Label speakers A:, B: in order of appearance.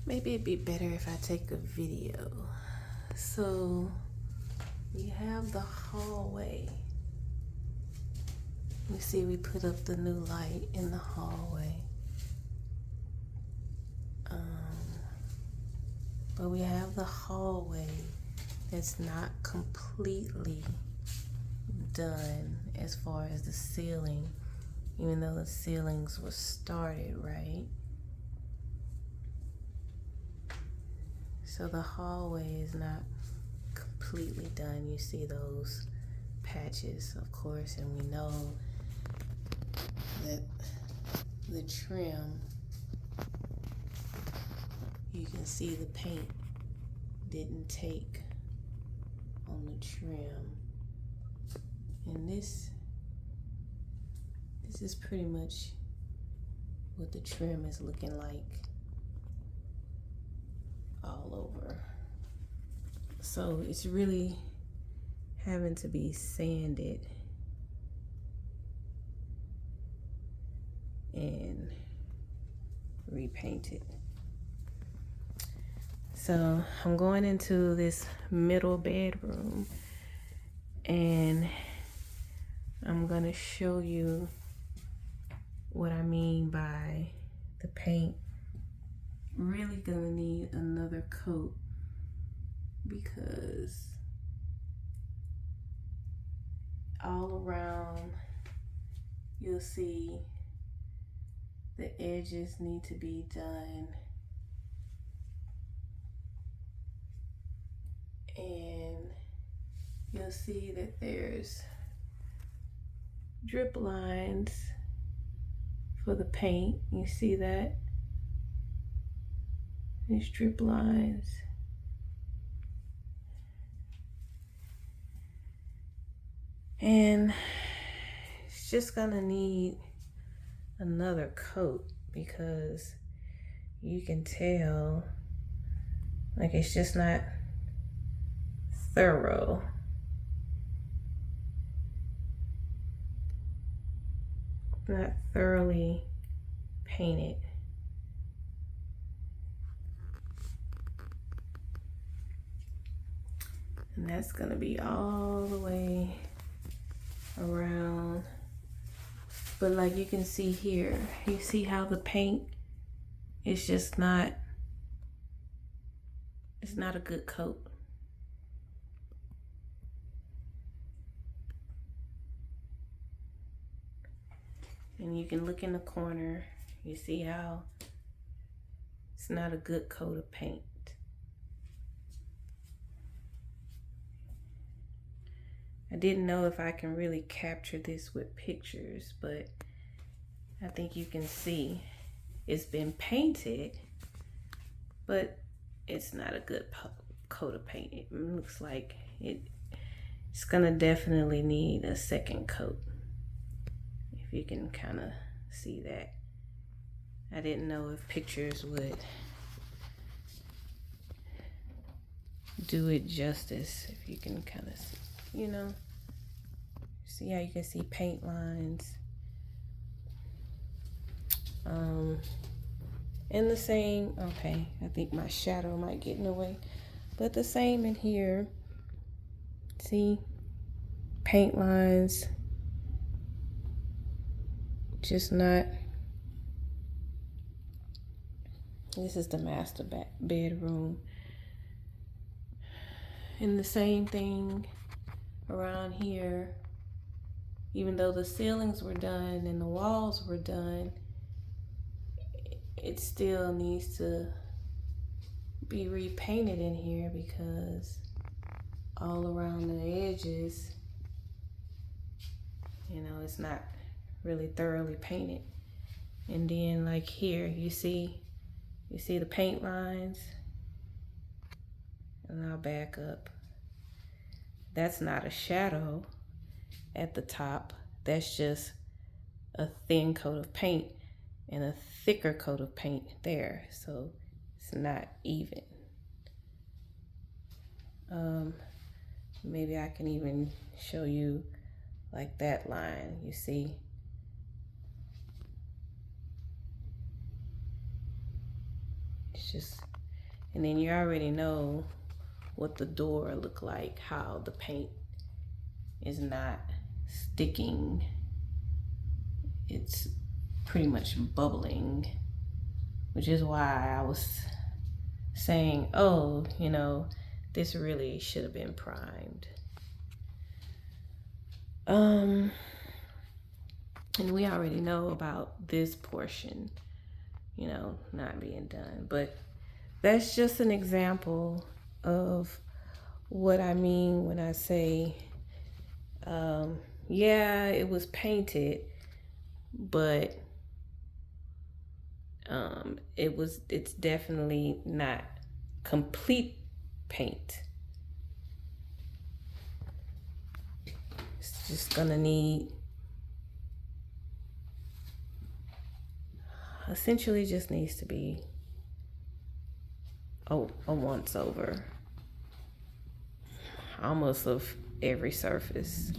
A: Maybe it'd be better if I take a video. So we have the hallway. You see we put up the new light in the hallway. But we have the hallway that's not completely done as far as the ceiling, even though the ceilings were started, right? So the hallway is not completely done. You see those patches, of course, and we know that the trim, you can see the paint didn't take on the trim. And this is pretty much what the trim is looking like all over. So it's really having to be sanded and repainted. So I'm going into this middle bedroom and I'm gonna show you what I mean by the paint really gonna need another coat, because all around you'll see the edges need to be done, and you'll see that there's drip lines for the paint. You see that? These drip lines. And it's just gonna need another coat, because you can tell like it's just not thorough. Not thoroughly painted. And that's gonna be all the way around. But like you can see here, you see how the paint is just not, it's not a good coat. And you can look in the corner, you see how it's not a good coat of paint. I didn't know if I can really capture this with pictures, but I think you can see it's been painted, but it's not a good coat of paint. It looks like it's gonna definitely need a second coat. If you can kind of see that. I didn't know if pictures would do it justice. If you can kind of see, you know, see how you can see paint lines. And the same, okay, I think my shadow might get in the way, but the same in here. See, paint lines, just not. This is the master bedroom. And the same thing around here. Even though the ceilings were done and the walls were done, it still needs to be repainted in here, because all around the edges, you know, it's not really thoroughly painted. And then like here, you see the paint lines, and I'll back up. That's not a shadow at the top. That's just a thin coat of paint and a thicker coat of paint there. So it's not even. Maybe I can even show you like that line, you see? It's just And then you already know what the door look like, how the paint is not sticking. It's pretty much bubbling, which is why I was saying, oh, you know, this really should have been primed. And we already know about this portion, you know, not being done, but that's just an example of what I mean when I say, yeah, it was painted, but it's definitely not complete paint. It's just gonna need, essentially just needs to be a once over, almost of every surface.